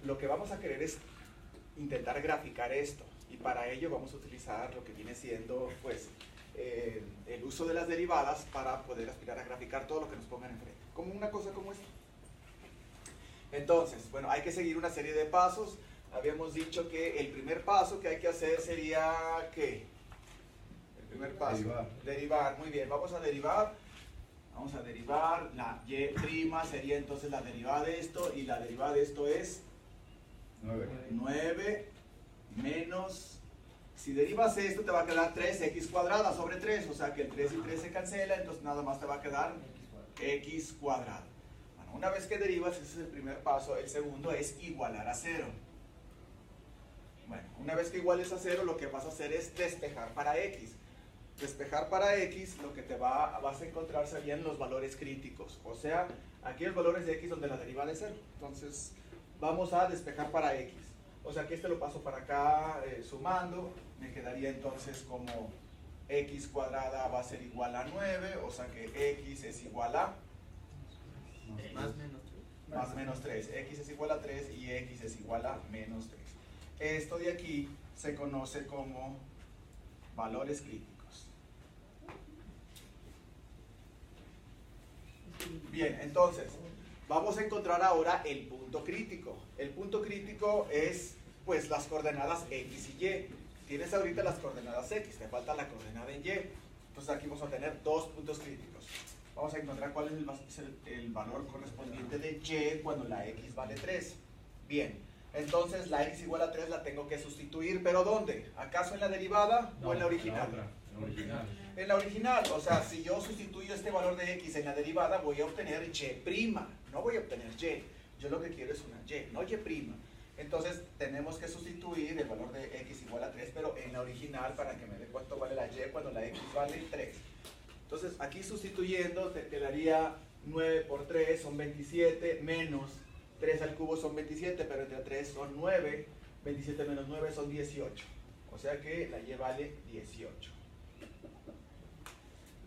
lo que vamos a querer es intentar graficar esto, y para ello vamos a utilizar lo que viene siendo pues el uso de las derivadas para poder aspirar a graficar todo lo que nos pongan enfrente, como una cosa como esta. Entonces, bueno, hay que seguir una serie de pasos. Habíamos dicho que el primer paso que hay que hacer sería ¿qué? El primer paso, derivar. Muy bien, vamos a derivar. Vamos a derivar, la y' sería entonces la derivada de esto, y la derivada de esto es 9 menos, si derivas esto te va a quedar 3x cuadrada sobre 3, o sea que el 3 y 3 se cancela, entonces nada más te va a quedar x cuadrado. Bueno, una vez que derivas, ese es el primer paso. El segundo es igualar a 0. Bueno, una vez que iguales a 0, lo que vas a hacer es despejar para x. Despejar para x, lo que vas a encontrar serían los valores críticos, o sea, aquí los valores de x donde la derivada es 0. Entonces vamos a despejar para x, o sea que este lo paso para acá sumando, me quedaría entonces como x cuadrada va a ser igual a 9, o sea que x es igual a más menos 3, x es igual a 3 y x es igual a menos 3. Esto de aquí se conoce como valores críticos. Bien, entonces, vamos a encontrar ahora el punto crítico. El punto crítico es, pues, las coordenadas x y y. Tienes ahorita las coordenadas x, te falta la coordenada en y. Entonces aquí vamos a tener dos puntos críticos. Vamos a encontrar cuál es el valor correspondiente de y cuando la x vale 3. Bien, entonces la x igual a 3 la tengo que sustituir, ¿pero dónde? ¿Acaso en la derivada o en la original? En la original, o sea, si yo sustituyo este valor de x en la derivada, voy a obtener y', no voy a obtener y. Yo lo que quiero es una y, no y'. Entonces tenemos que sustituir el valor de x igual a 3, pero en la original, para que me dé cuánto vale la y cuando la x vale 3. Entonces aquí sustituyendo te quedaría 9 por 3 son 27, menos 3 al cubo son 27, pero entre 3 son 9, 27 menos 9 son 18. O sea que la y vale 18.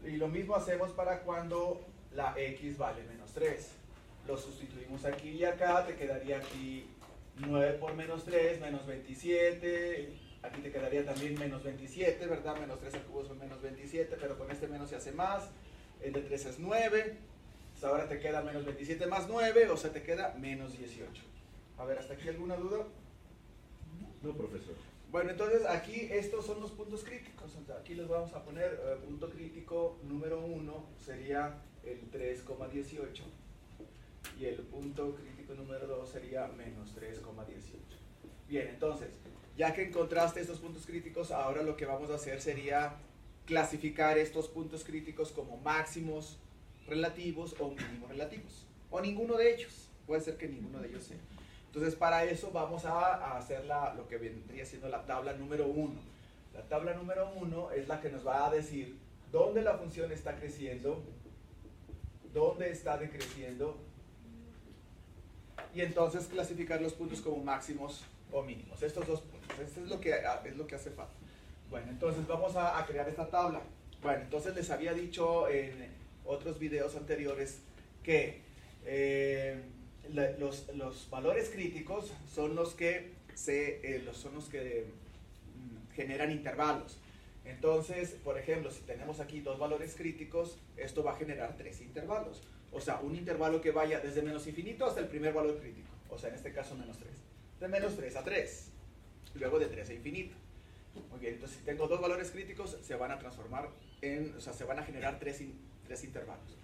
Y lo mismo hacemos para cuando la x vale menos 3. Lo sustituimos aquí y acá, te quedaría aquí 9 por menos 3, menos 27. Aquí te quedaría también menos 27, ¿verdad? Menos 3 al cubo son menos 27, pero con este menos se hace más. El de 3 es 9. Pues ahora te queda menos 27 más 9, o sea, te queda menos 18. A ver, ¿hasta aquí alguna duda? No, profesor. Bueno, entonces aquí estos son los puntos críticos. Entonces, aquí les vamos a poner punto crítico número 1 sería el 3,18 y el punto crítico número 2 sería menos 3,18. Bien, entonces, ya que encontraste estos puntos críticos, ahora lo que vamos a hacer sería clasificar estos puntos críticos como máximos relativos o mínimos relativos, o ninguno de ellos. Puede ser que ninguno de ellos sea. Entonces para eso vamos a hacer lo que vendría siendo la tabla número 1. La tabla número 1 es la que nos va a decir dónde la función está creciendo, dónde está decreciendo, y entonces clasificar los puntos como máximos o mínimos. Estos dos puntos, esto es lo que hace falta. Bueno, entonces vamos a crear esta tabla. Bueno, entonces les había dicho en otros videos anteriores que los valores críticos son los que generan intervalos. Entonces, por ejemplo, si tenemos aquí dos valores críticos, esto va a generar tres intervalos. O sea, un intervalo que vaya desde menos infinito hasta el primer valor crítico. O sea, en este caso menos 3. De menos 3 a 3. Y luego de 3 a infinito. Muy bien, entonces si tengo dos valores críticos, se van a transformar se van a generar tres intervalos.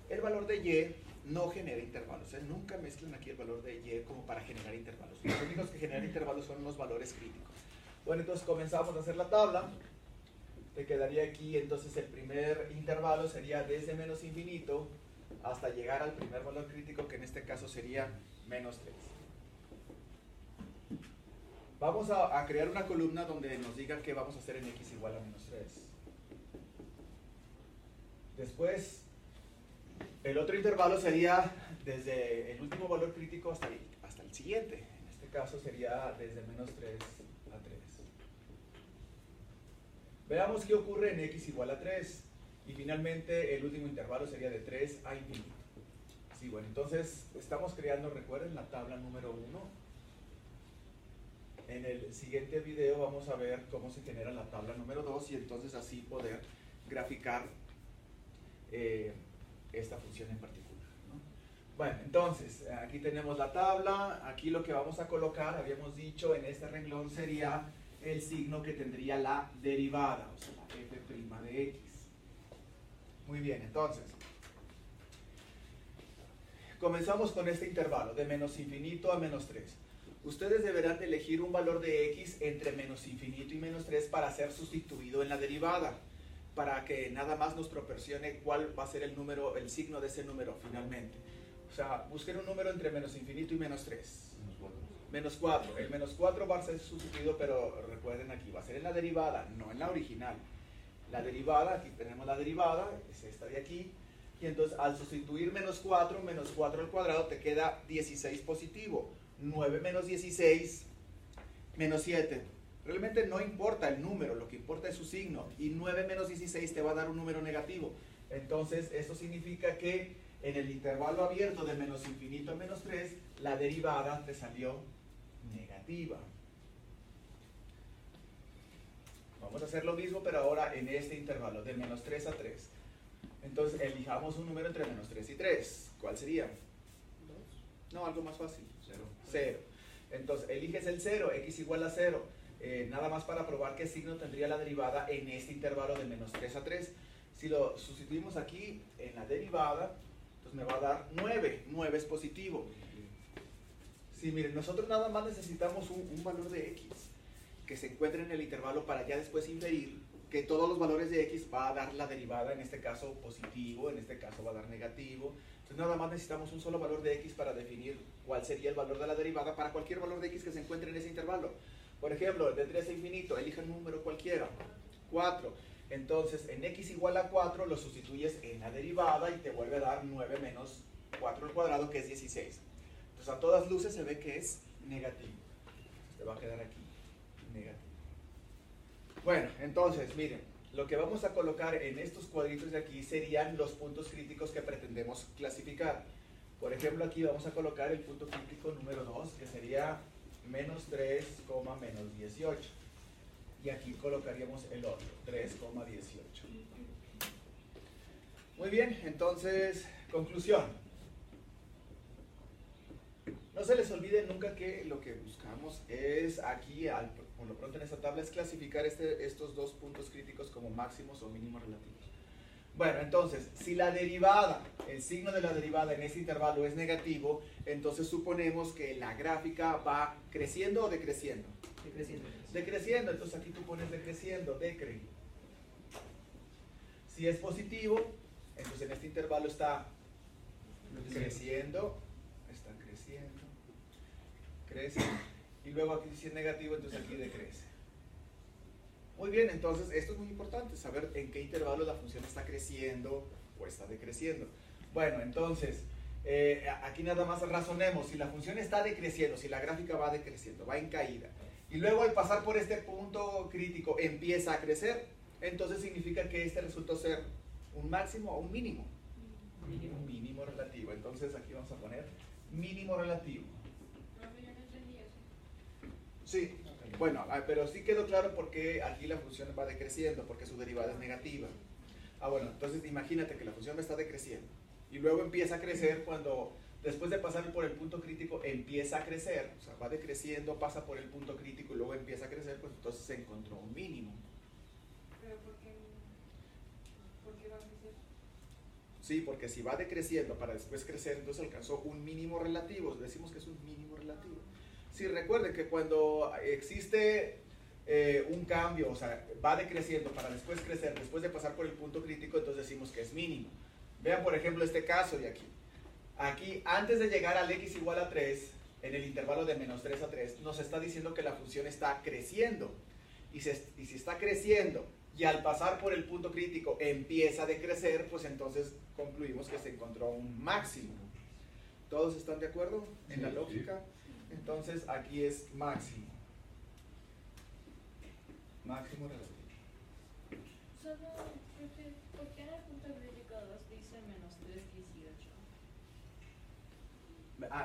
El valor de y no genera intervalos. Nunca mezclen aquí el valor de y como para generar intervalos. Los únicos que generan intervalos son los valores críticos. Bueno, entonces comenzamos a hacer la tabla. Te quedaría aquí, entonces el primer intervalo sería desde menos infinito hasta llegar al primer valor crítico, que en este caso sería menos 3. Vamos a crear una columna donde nos diga que vamos a hacer en x igual a menos 3. Después, el otro intervalo sería desde el último valor crítico hasta el siguiente. En este caso sería desde menos 3 a 3. Veamos qué ocurre en x igual a 3. Y finalmente el último intervalo sería de 3 a infinito. Sí, bueno, entonces estamos creando, recuerden, la tabla número 1. En el siguiente video vamos a ver cómo se genera la tabla número 2 y entonces así poder graficar esta función en particular, ¿no? Bueno, entonces aquí tenemos la tabla. Aquí lo que vamos a colocar, habíamos dicho, en este renglón sería el signo que tendría la derivada, o sea, la f' de x. Muy bien, entonces comenzamos con este intervalo de menos infinito a menos 3. Ustedes deberán de elegir un valor de x entre menos infinito y menos 3 para ser sustituido en la derivada, para que nada más nos proporcione cuál va a ser el número, el signo de ese número finalmente. O sea, busquen un número entre menos infinito y menos 3. Menos 4. El menos 4 va a ser sustituido, pero recuerden aquí, va a ser en la derivada, no en la original. La derivada, aquí tenemos la derivada, es esta de aquí. Y entonces al sustituir menos 4 al cuadrado te queda 16 positivo. 9 menos 16, menos 7. Realmente no importa el número, lo que importa es su signo. Y 9 menos 16 te va a dar un número negativo. Entonces eso significa que en el intervalo abierto de menos infinito a menos 3, la derivada te salió negativa. Vamos a hacer lo mismo, pero ahora en este intervalo de menos 3 a 3. Entonces elijamos un número entre menos 3 y 3. ¿Cuál sería? 2. No, algo más fácil. 0. Entonces eliges el 0, x igual a 0. Nada más para probar qué signo tendría la derivada en este intervalo de menos 3 a 3. Si lo sustituimos aquí en la derivada, entonces me va a dar 9. 9 es positivo. Sí, miren, nosotros nada más necesitamos un valor de x que se encuentre en el intervalo para ya después inferir que todos los valores de x va a dar la derivada, en este caso positivo, en este caso va a dar negativo. Entonces nada más necesitamos un solo valor de x para definir cuál sería el valor de la derivada para cualquier valor de x que se encuentre en ese intervalo. Por ejemplo, de 3 a infinito, elija un número cualquiera, 4. Entonces en x igual a 4 lo sustituyes en la derivada y te vuelve a dar 9 menos 4 al cuadrado, que es 16. Entonces a todas luces se ve que es negativo. Te va a quedar aquí, negativo. Bueno, entonces, miren, lo que vamos a colocar en estos cuadritos de aquí serían los puntos críticos que pretendemos clasificar. Por ejemplo, aquí vamos a colocar el punto crítico número 2, que sería menos 3, menos 18. Y aquí colocaríamos el otro, 3,18. Muy bien, entonces, conclusión. No se les olvide nunca que lo que buscamos es aquí, por lo pronto en esta tabla, es clasificar estos dos puntos críticos como máximos o mínimos relativos. Bueno, entonces, si la derivada, el signo de la derivada en este intervalo es negativo, entonces suponemos que la gráfica va creciendo o decreciendo. Decreciendo. Decreciendo, entonces aquí tú pones decreciendo, decre. Si es positivo, entonces en este intervalo está creciendo, crece, y luego aquí si es negativo, entonces aquí decrece. Muy bien, entonces esto es muy importante, saber en qué intervalo la función está creciendo o está decreciendo. Bueno, entonces, aquí nada más razonemos, si la función está decreciendo, si la gráfica va decreciendo, va en caída, y luego al pasar por este punto crítico empieza a crecer, entonces significa que este resultó ser un máximo o un mínimo. Un mínimo relativo. Entonces aquí vamos a poner mínimo relativo. Sí, bueno, pero sí quedó claro por qué aquí la función va decreciendo, porque su derivada es negativa. Bueno, entonces imagínate que la función está decreciendo y luego empieza a crecer cuando, después de pasar por el punto crítico, empieza a crecer, o sea, va decreciendo, pasa por el punto crítico y luego empieza a crecer, pues entonces se encontró un mínimo. ¿Pero por qué va a crecer? Sí, porque si va decreciendo para después crecer, entonces alcanzó un mínimo relativo, decimos que es un mínimo relativo. Sí, recuerden que cuando existe un cambio, o sea, va decreciendo para después crecer, después de pasar por el punto crítico, entonces decimos que es mínimo. Vean, por ejemplo, este caso de aquí. Aquí, antes de llegar al x igual a 3, en el intervalo de menos 3 a 3, nos está diciendo que la función está creciendo. Y si está creciendo y al pasar por el punto crítico empieza a decrecer, pues entonces concluimos que se encontró un máximo. ¿Todos están de acuerdo en la lógica? Entonces aquí es máximo. Máximo relativo. Solo, ¿por qué en el punto crítico 2 dice menos 3,18?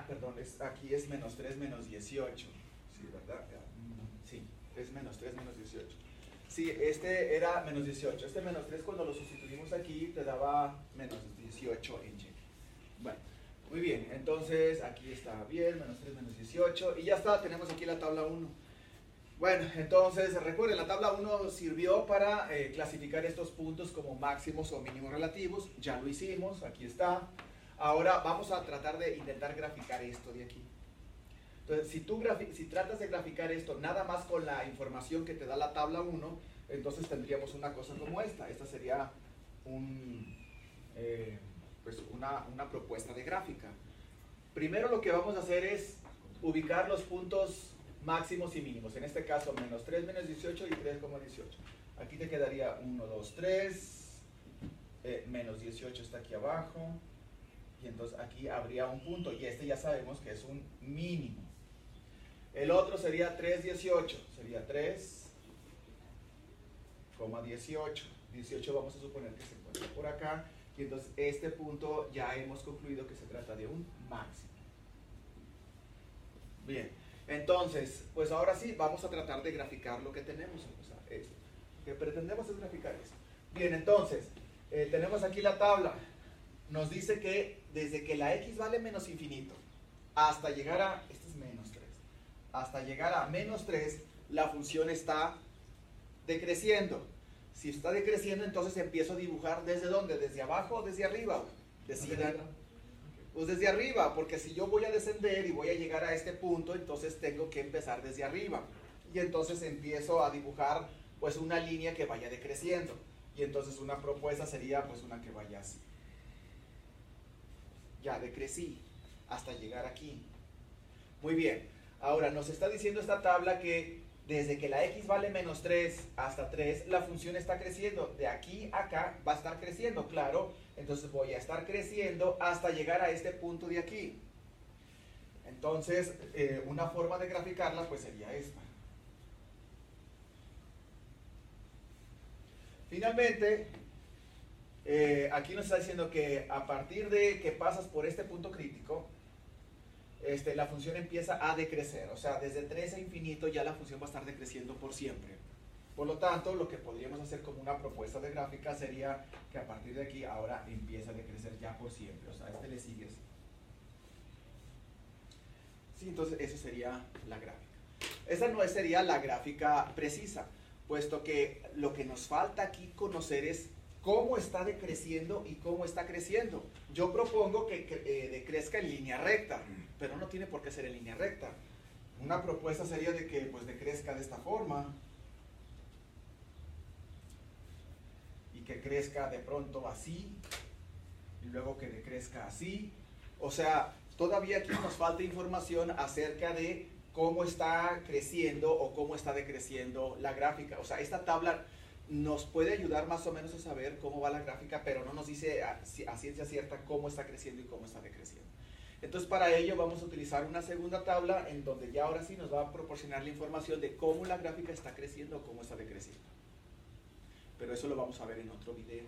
Perdón, aquí es menos 3 menos 18. Sí, ¿verdad? Sí, es menos 3 menos 18. Sí, este era menos 18. Este menos 3 cuando lo sustituimos aquí te daba menos 18 en Y. Bueno, muy bien. Entonces aquí está bien, menos 3 menos 18. Y ya está, tenemos aquí la tabla 1. Bueno, entonces recuerden, la tabla 1 sirvió para clasificar estos puntos como máximos o mínimos relativos. Ya lo hicimos, aquí está. Ahora vamos a tratar de intentar graficar esto de aquí. Entonces, si tratas de graficar esto nada más con la información que te da la tabla 1, entonces tendríamos una cosa como esta. Esta sería pues una propuesta de gráfica. Primero lo que vamos a hacer es ubicar los puntos máximos y mínimos. En este caso, menos 3 menos 18 y 3,18. Aquí te quedaría 1, 2, 3. Menos 18 está aquí abajo. Y entonces aquí habría un punto. Y este ya sabemos que es un mínimo. El otro sería 3,18. Sería 3,18. 18 vamos a suponer que se encuentra por acá. Y entonces este punto ya hemos concluido que se trata de un máximo. Bien. Entonces, pues ahora sí, vamos a tratar de graficar lo que tenemos. O sea, esto. Lo que pretendemos es graficar esto. Bien, entonces, tenemos aquí la tabla. Nos dice que desde que la x vale menos infinito hasta llegar a, este es menos 3, hasta llegar a menos 3, la función está decreciendo. Si está decreciendo, entonces empiezo a dibujar ¿desde dónde? ¿Desde abajo o desde arriba? Decidan. Pues desde arriba, porque si yo voy a descender y voy a llegar a este punto, entonces tengo que empezar desde arriba. Y entonces empiezo a dibujar pues una línea que vaya decreciendo. Y entonces una propuesta sería pues una que vaya así. Ya decrecí hasta llegar aquí. Muy bien. Ahora nos está diciendo esta tabla que desde que la x vale menos 3 hasta 3, la función está creciendo. De aquí a acá va a estar creciendo, claro. Entonces voy a estar creciendo hasta llegar a este punto de aquí. Entonces, una forma de graficarla pues sería esta. Finalmente, aquí nos está diciendo que a partir de que pasas por este punto crítico, la función empieza a decrecer. O sea, desde 3 a infinito ya la función va a estar decreciendo por siempre. Por lo tanto, lo que podríamos hacer como una propuesta de gráfica sería que a partir de aquí ahora empieza a decrecer ya por siempre. O sea, le sigue así. Sí, entonces eso sería la gráfica. Esa no sería la gráfica precisa, puesto que lo que nos falta aquí conocer es cómo está decreciendo y cómo está creciendo. Yo propongo que decrezca en línea recta, pero no tiene por qué ser en línea recta. Una propuesta sería de que pues decrezca de esta forma y que crezca de pronto así y luego que decrezca así. O sea, todavía aquí nos falta información acerca de cómo está creciendo o cómo está decreciendo la gráfica. O sea, esta tabla nos puede ayudar más o menos a saber cómo va la gráfica, pero no nos dice a ciencia cierta cómo está creciendo y cómo está decreciendo. Entonces, para ello vamos a utilizar una segunda tabla en donde ya ahora sí nos va a proporcionar la información de cómo la gráfica está creciendo o cómo está decreciendo. Pero eso lo vamos a ver en otro video.